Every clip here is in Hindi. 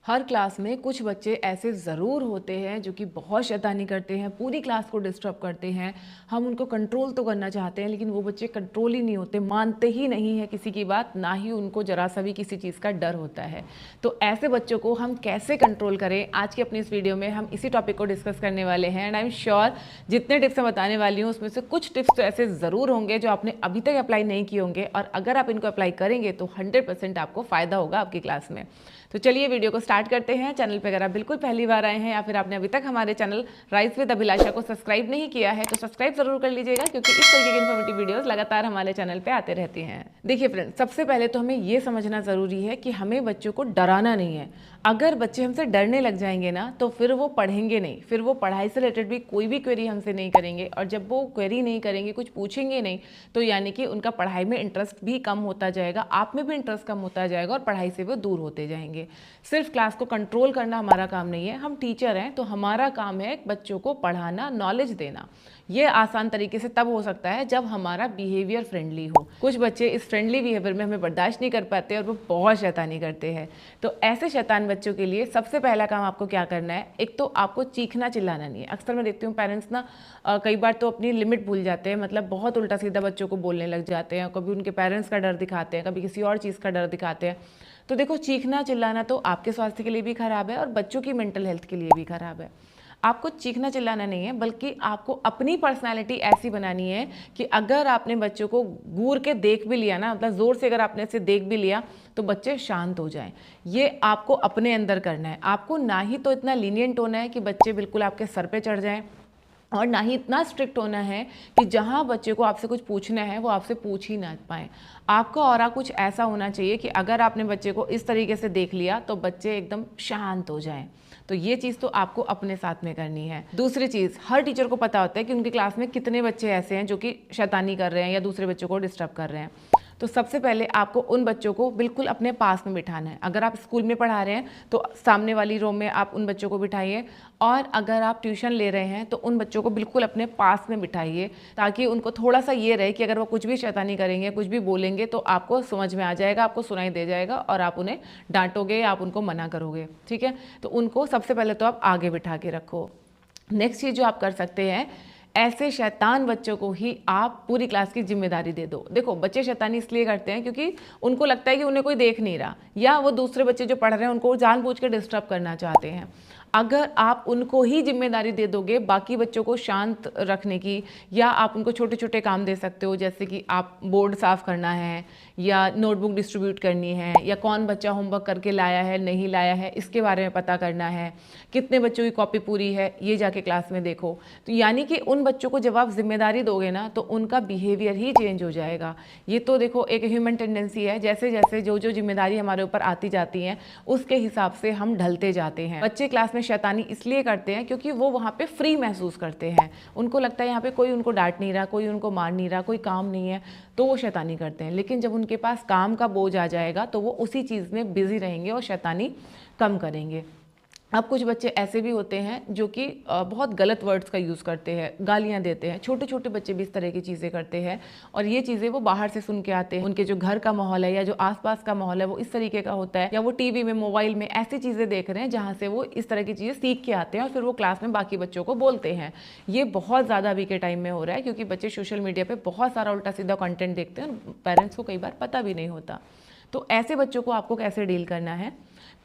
हर क्लास में कुछ बच्चे ऐसे ज़रूर होते हैं जो कि बहुत शैतानी करते हैं, पूरी क्लास को डिस्टर्ब करते हैं। हम उनको कंट्रोल तो करना चाहते हैं लेकिन वो बच्चे कंट्रोल ही नहीं होते, मानते ही नहीं है किसी की बात, ना ही उनको ज़रा सा भी किसी चीज़ का डर होता है। तो ऐसे बच्चों को हम कैसे कंट्रोल करें, आज की अपनी इस वीडियो में हम इसी टॉपिक को डिस्कस करने वाले हैं। एंड आई एम श्योर जितने टिप्स मैं बताने वाली हूँ उसमें से कुछ टिप्स तो ऐसे ज़रूर होंगे जो आपने अभी तक अप्लाई नहीं किए होंगे, और अगर आप इनको अप्लाई करेंगे तो 100% आपको फ़ायदा होगा आपकी क्लास में। तो चलिए वीडियो को स्टार्ट करते हैं। चैनल पे अगर आप बिल्कुल पहली बार आए हैं या फिर आपने अभी तक हमारे चैनल राइज विद अभिलाषा को सब्सक्राइब नहीं किया है तो सब्सक्राइब जरूर कर लीजिएगा, क्योंकि इस तरीके की इन्फॉर्मेटिव वीडियोस लगातार हमारे चैनल पे आते रहती हैं। देखिए फ्रेंड्स, सबसे पहले तो हमें ये समझना जरूरी है कि हमें बच्चों को डराना नहीं है। अगर बच्चे हमसे डरने लग जाएंगे ना तो फिर वो पढ़ेंगे नहीं, फिर वो पढ़ाई से रिलेटेड भी कोई भी क्वेरी हमसे नहीं करेंगे, और जब वो क्वेरी नहीं करेंगे, कुछ पूछेंगे नहीं, तो यानी कि उनका पढ़ाई में इंटरेस्ट भी कम होता जाएगा, आप में भी इंटरेस्ट कम होता जाएगा और पढ़ाई से वो दूर होते जाएंगे। सिर्फ क्लास को कंट्रोल करना हमारा काम नहीं है, हम टीचर हैं तो हमारा काम है बच्चों को पढ़ाना, नॉलेज देना। ये आसान तरीके से तब हो सकता है जब हमारा बिहेवियर फ्रेंडली हो। कुछ बच्चे इस फ्रेंडली बिहेवियर में हमें बर्दाश्त नहीं कर पाते और वो बहुत शैतानी करते हैं। तो ऐसे शैतान बच्चों के लिए सबसे पहला काम आपको क्या करना है, एक तो आपको चीखना चिल्लाना नहीं है। अक्सर मैं देखती हूँ पेरेंट्स ना कई बार तो अपनी लिमिट भूल जाते हैं, मतलब बहुत उल्टा सीधा बच्चों को बोलने लग जाते हैं, कभी उनके पेरेंट्स का डर दिखाते हैं, कभी किसी और चीज़ का डर दिखाते हैं। तो देखो, चीखना चिल्लाना तो आपके स्वास्थ्य के लिए भी खराब है और बच्चों की मेंटल हेल्थ के लिए भी खराब है। आपको चीखना चिल्लाना नहीं है, बल्कि आपको अपनी पर्सनालिटी ऐसी बनानी है कि अगर आपने बच्चों को घूर के देख भी लिया ना, मतलब जोर से अगर आपने इसे देख भी लिया, तो बच्चे शांत हो जाएं। ये आपको अपने अंदर करना है। आपको ना ही तो इतना लीनियंट होना है कि बच्चे बिल्कुल आपके सर पे चढ़ जाएं, और ना ही इतना स्ट्रिक्ट होना है कि जहां बच्चे को आपसे कुछ पूछना है वो आपसे पूछ ही ना पाए। आपका ऑरा कुछ ऐसा होना चाहिए कि अगर आपने बच्चे को इस तरीके से देख लिया तो बच्चे एकदम शांत हो जाएं। तो ये चीज़ तो आपको अपने साथ में करनी है। दूसरी चीज़, हर टीचर को पता होता है कि उनकी क्लास में कितने बच्चे ऐसे हैं जो कि शैतानी कर रहे हैं या दूसरे बच्चों को डिस्टर्ब कर रहे हैं। तो सबसे पहले आपको उन बच्चों को बिल्कुल अपने पास में बिठाना है। अगर आप स्कूल में पढ़ा रहे हैं तो सामने वाली रो में आप उन बच्चों को बिठाइए, और अगर आप ट्यूशन ले रहे हैं तो उन बच्चों को बिल्कुल अपने पास में बिठाइए, ताकि उनको थोड़ा सा ये रहे कि अगर वो कुछ भी शैतानी करेंगे, कुछ भी बोलेंगे, तो आपको समझ में आ जाएगा, आपको सुनाई दे जाएगा और आप उन्हें डांटोगे या आप उनको मना करोगे। ठीक है, तो उनको सबसे पहले तो आप आगे बिठा के रखो। नेक्स्ट चीज़ जो आप कर सकते हैं, ऐसे शैतान बच्चों को ही आप पूरी क्लास की जिम्मेदारी दे दो। देखो, बच्चे शैतानी इसलिए करते हैं क्योंकि उनको लगता है कि उन्हें कोई देख नहीं रहा, या वो दूसरे बच्चे जो पढ़ रहे हैं उनको जानबूझ के डिस्टर्ब करना चाहते हैं। अगर आप उनको ही जिम्मेदारी दे दोगे बाकी बच्चों को शांत रखने की, या आप उनको छोटे छोटे काम दे सकते हो, जैसे कि आप बोर्ड साफ करना है, या नोटबुक डिस्ट्रीब्यूट करनी है, या कौन बच्चा होमवर्क करके लाया है नहीं लाया है इसके बारे में पता करना है, कितने बच्चों की कॉपी पूरी है ये जाके क्लास में देखो। तो यानी कि उन बच्चों को जब आप जिम्मेदारी दोगे ना तो उनका बिहेवियर ही चेंज हो जाएगा। ये तो देखो एक ह्यूमन टेंडेंसी है, जैसे जैसे जो जो जिम्मेदारी हमारे ऊपर आती जाती है उसके हिसाब से हम ढलते जाते हैं। बच्चे क्लास में शैतानी इसलिए करते हैं क्योंकि वो वहाँ पे फ्री महसूस करते हैं, उनको लगता है यहाँ पे कोई उनको डांट नहीं रहा, कोई उनको मार नहीं रहा, कोई काम नहीं है, तो वो शैतानी करते हैं। लेकिन जब उनके पास काम का बोझ आ जाएगा तो वो उसी चीज़ में बिजी रहेंगे और शैतानी कम करेंगे। अब कुछ बच्चे ऐसे भी होते हैं जो कि बहुत गलत वर्ड्स का यूज़ करते हैं, गालियाँ देते हैं। छोटे छोटे बच्चे भी इस तरह की चीज़ें करते हैं, और ये चीज़ें वो बाहर से सुन के आते हैं। उनके जो घर का माहौल है या जो आसपास का माहौल है वो इस तरीके का होता है, या वो टीवी में, मोबाइल में ऐसी चीज़ें देख रहे हैं जहाँ से वो इस तरह की चीज़ें सीख के आते हैं और फिर वो क्लास में बाकी बच्चों को बोलते हैं। ये बहुत ज़्यादा अभी के टाइम में हो रहा है, क्योंकि बच्चे सोशल मीडिया पर बहुत सारा उल्टा सीधा कॉन्टेंट देखते हैं और पेरेंट्स को कई बार पता भी नहीं होता। तो ऐसे बच्चों को आपको कैसे डील करना है,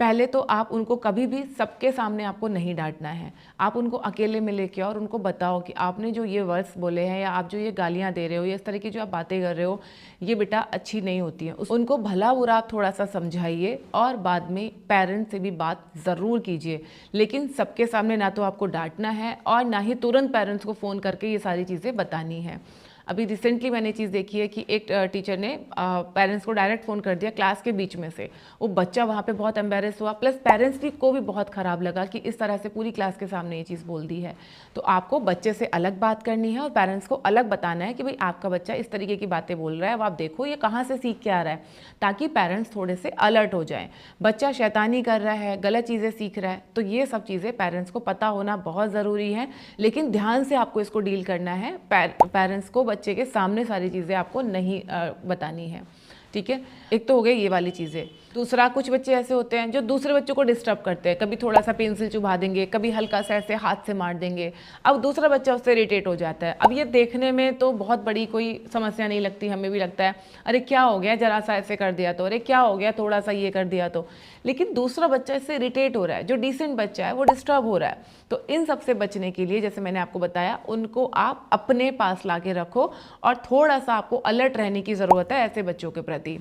पहले तो आप उनको कभी भी सबके सामने आपको नहीं डांटना है। आप उनको अकेले में लेके और उनको बताओ कि आपने जो ये वर्ड्स बोले हैं, या आप जो ये गालियाँ दे रहे हो, या इस तरह की जो आप बातें कर रहे हो, ये बेटा अच्छी नहीं होती है। उनको भला बुरा आप थोड़ा सा समझाइए, और बाद में पेरेंट्स से भी बात ज़रूर कीजिए। लेकिन सबके सामने ना तो आपको डांटना है और ना ही तुरंत पेरेंट्स को फ़ोन करके ये सारी चीज़ें बतानी है। अभी रिसेंटली मैंने चीज़ देखी है कि एक टीचर ने पेरेंट्स को डायरेक्ट फ़ोन कर दिया क्लास के बीच में से। वो बच्चा वहाँ पे बहुत एम्बेरस हुआ, प्लस पेरेंट्स को भी बहुत ख़राब लगा कि इस तरह से पूरी क्लास के सामने ये चीज़ बोल दी है। तो आपको बच्चे से अलग बात करनी है और पेरेंट्स को अलग बताना है कि भाई आपका बच्चा इस तरीके की बातें बोल रहा है, अब आप देखो ये कहाँ से सीख के आ रहा है, ताकि पेरेंट्स थोड़े से अलर्ट हो जाएँ। बच्चा शैतानी कर रहा है, गलत चीज़ें सीख रहा है, तो ये सब चीज़ें पेरेंट्स को पता होना बहुत ज़रूरी है। लेकिन ध्यान से आपको इसको डील करना है। पेरेंट्स को बच्चे के सामने सारी चीज़ें आपको नहीं बतानी है। ठीक है, एक तो हो गई ये वाली चीज़ें। दूसरा, कुछ बच्चे ऐसे होते हैं जो दूसरे बच्चों को डिस्टर्ब करते हैं, कभी थोड़ा सा पेंसिल चुभा देंगे, कभी हल्का सा ऐसे हाथ से मार देंगे। अब दूसरा बच्चा उससे इरिटेट हो जाता है। अब ये देखने में तो बहुत बड़ी कोई समस्या नहीं लगती, हमें भी लगता है अरे क्या हो गया, जरा सा ऐसे कर दिया तो, अरे क्या हो गया, थोड़ा सा ये कर दिया तो। लेकिन दूसरा बच्चा इससे इरिटेट हो रहा है, जो डिसेंट बच्चा है वो डिस्टर्ब हो रहा है। तो इन सब से बचने के लिए, जैसे मैंने आपको बताया, उनको आप अपने पास ला के रखो और थोड़ा सा आपको अलर्ट रहने की ज़रूरत है ऐसे बच्चों के प्रति।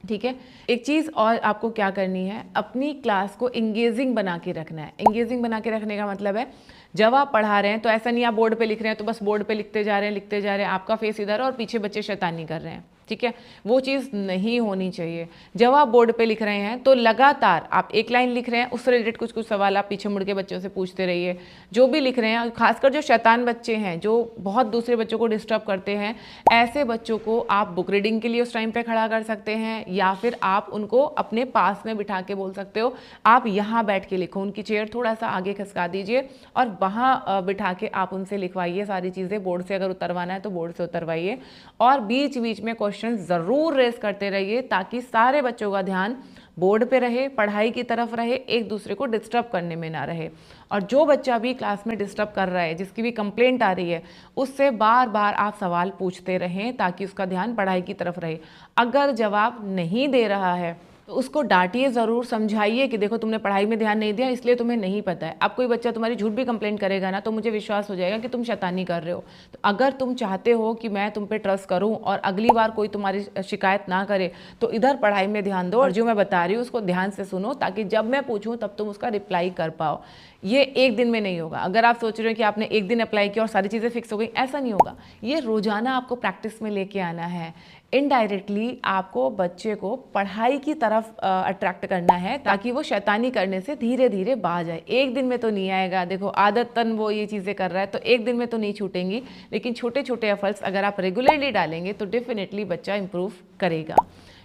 ठीक है। एक चीज़ और आपको क्या करनी है, अपनी क्लास को इंगेजिंग बना के रखना है। इंगेजिंग बना के रखने का मतलब है, जब आप पढ़ा रहे हैं तो ऐसा नहीं आप बोर्ड पे लिख रहे हैं तो बस बोर्ड पे लिखते जा रहे हैं, आपका फेस इधर और पीछे बच्चे शैतानी कर रहे हैं। ठीक है, वो चीज़ नहीं होनी चाहिए। जब आप बोर्ड पे लिख रहे हैं तो लगातार आप एक लाइन लिख रहे हैं, उससे रिलेटेड कुछ कुछ सवाल आप पीछे मुड़ के बच्चों से पूछते रहिए। जो भी लिख रहे हैं, खासकर जो शैतान बच्चे हैं, जो बहुत दूसरे बच्चों को डिस्टर्ब करते हैं, ऐसे बच्चों को आप बुक रीडिंग के लिए उस टाइम पे खड़ा कर सकते हैं, या फिर आप उनको अपने पास में बिठा के बोल सकते हो आप यहाँ बैठ के लिखो। उनकी चेयर थोड़ा सा आगे खसका दीजिए और वहाँ बिठा के आप उनसे लिखवाइए सारी चीज़ें। बोर्ड से अगर उतरवाना है तो बोर्ड से उतरवाइए, और बीच बीच में क्वेश्चन ज़रूर रेस करते रहिए ताकि सारे बच्चों का ध्यान बोर्ड पे रहे, पढ़ाई की तरफ रहे, एक दूसरे को डिस्टर्ब करने में ना रहे। और जो बच्चा भी क्लास में डिस्टर्ब कर रहा है, जिसकी भी कंप्लेंट आ रही है, उससे बार बार आप सवाल पूछते रहें ताकि उसका ध्यान पढ़ाई की तरफ रहे। अगर जवाब नहीं दे रहा है तो उसको डांटिए ज़रूर, समझाइए कि देखो तुमने पढ़ाई में ध्यान नहीं दिया इसलिए तुम्हें नहीं पता है। अब कोई बच्चा तुम्हारी झूठ भी कंप्लेंट करेगा ना तो मुझे विश्वास हो जाएगा कि तुम शैतानी कर रहे हो। तो अगर तुम चाहते हो कि मैं तुम पे ट्रस्ट करूं और अगली बार कोई तुम्हारी शिकायत ना करे, तो इधर पढ़ाई में ध्यान दो और जो मैं बता रही हूँ उसको ध्यान से सुनो, ताकि जब मैं पूछूँ तब तुम उसका रिप्लाई कर पाओ। ये एक दिन में नहीं होगा। अगर आप सोच रहे हो कि आपने एक दिन अप्लाई किया और सारी चीज़ें फिक्स हो गई, ऐसा नहीं होगा। ये रोजाना आपको प्रैक्टिस में लेके आना है। इनडायरेक्टली आपको बच्चे को पढ़ाई की तरफ अट्रैक्ट करना है ताकि वो शैतानी करने से धीरे धीरे बाज जाए। एक दिन में तो नहीं आएगा। देखो आदतन वो ये चीज़ें कर रहा है तो एक दिन में तो नहीं छूटेंगी, लेकिन छोटे छोटे एफर्ट्स अगर आप रेगुलरली डालेंगे तो डेफिनेटली बच्चा इंप्रूव करेगा।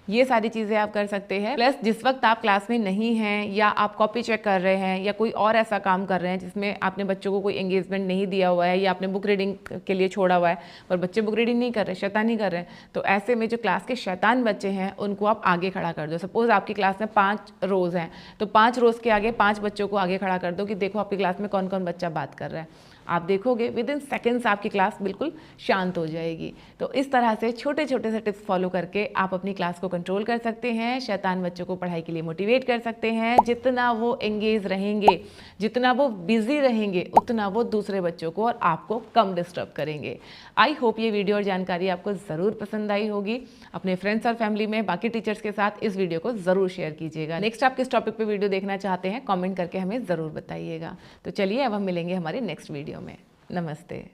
ये सारी चीज़ें आप कर सकते हैं। प्लस जिस वक्त आप क्लास में नहीं हैं या आप कॉपी चेक कर रहे हैं या कोई और ऐसा काम कर रहे हैं जिसमें आपने बच्चों को कोई एंगेजमेंट नहीं दिया हुआ है या आपने बुक रीडिंग के लिए छोड़ा हुआ है पर बच्चे बुक रीडिंग नहीं कर रहे, शैतानी कर रहे हैं, तो ऐसे में जो क्लास के शैतान बच्चे हैं उनको आप आगे खड़ा कर दो। सपोज आपकी क्लास में 5 रोज़ हैं तो 5 रोज़ के आगे 5 बच्चों को आगे खड़ा कर दो कि देखो आपकी क्लास में कौन कौन बच्चा बात कर रहा है। आप देखोगे विद इन सेकेंड्स आपकी क्लास बिल्कुल शांत हो जाएगी। तो इस तरह से छोटे छोटे से टिप्स फॉलो करके आप अपनी क्लास को कंट्रोल कर सकते हैं, शैतान बच्चों को पढ़ाई के लिए मोटिवेट कर सकते हैं। जितना वो एंगेज रहेंगे, जितना वो बिजी रहेंगे, उतना वो दूसरे बच्चों को और आपको कम डिस्टर्ब करेंगे। आई होप ये वीडियो और जानकारी आपको ज़रूर पसंद आई होगी। अपने फ्रेंड्स और फैमिली में बाकी टीचर्स के साथ इस वीडियो को ज़रूर शेयर कीजिएगा। नेक्स्ट आप किस टॉपिक पे वीडियो देखना चाहते हैं कमेंट करके हमें ज़रूर बताइएगा। तो चलिए अब हम मिलेंगे हमारे नेक्स्ट वीडियो में। नमस्ते।